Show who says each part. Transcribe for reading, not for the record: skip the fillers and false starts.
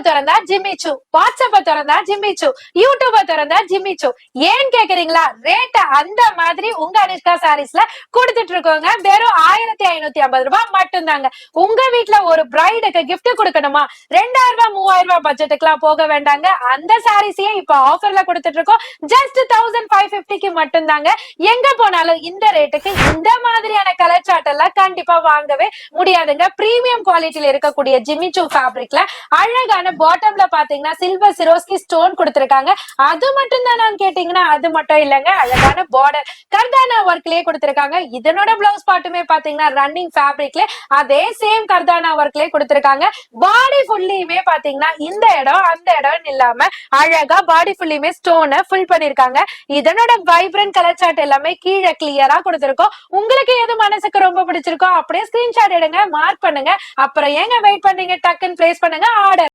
Speaker 1: திறந்தா ஜிமிச்சு, வாட்ஸ்அப்ப திறந்தா ஜிமிச்சு, யூடியூப திறந்தா ஜிமிச்சு. ஏன் கேக்குறீங்களா? ரேட் அந்த மாதிரி உங்க அனுஷ்கா சாரீஸ்ல கொடுத்துட்டு இருக்கோங்க. வெறும் 1550 ரூபாய் மட்டும் தாங்க. உங்க வீட்ல ஒரு பிரைடுக்கு கிஃப்ட் கொடுக்கணுமா? 2000 ரூபாய் 3000 ரூபாய் பட்ஜெட்டுக்குலாம் போக வேண்டாங்க. அந்த சாரீஸையே இப்ப ஆஃபர்ல கொடுத்துட்டு இருக்கோம். ஜஸ்ட் 1550க்கு மட்டும் தாங்க. எங்க போனாலும் இந்த ரேட்டுக்கு இந்த மாதிரியான கலர் சார்ட் எல்லாம் கண்டிப்பா வாங்கவே முடியாதுங்க. பிரீமியம் குவாலிட்டியில இருக்கக்கூடிய ஜிமிச்சு ஃபேப்ரிக்ல அழகான பாட்டம்ல பாத்தீங்கன்னா சில்வர் சிரோஸ்கி ஸ்டோன் கொடுத்திருக்காங்க. அது மட்டும் தான் கேட்டீங்கன்னா அது மட்டும் இல்லங்க, அழகான பார்டர் கர்தானா ஒர்க்லயே கொடுத்திருக்காங்க. இதனோட பிளவுஸ் பாட்டுமே பாத்தீங்கன்னா ரன்னிங் ஃபேப்ரிக்ல அதே சேம் கர்தானா ஒர்க்லயே கொடுத்திருக்காங்க. பாடி ஃபுல்லியுமே பாத்தீங்கன்னா இந்த இடம் அந்த இடம் இல்லாம அழகா பாடி ஃபுல்லியுமே ஸ்டோனை ஃபில் பண்ணிருக்காங்க. இதனோட வைப்ரண்ட் கலர் சார்ட் எல்லாமே கீழே கிளியரா கொடுத்திருக்கோம். உங்களுக்கு எது மனசுக்கு ரொம்ப பிடிச்சிருக்கோ அப்படியே ஸ்கிரீன்ஷாட் எடுங்க, மார்க் பண்ணுங்க. அப்புறம் ஏங்க வெயிட் பண்ணீங்க, டக்குன்னு பிளேஸ் பண்ணுங்க ஆர்டர்.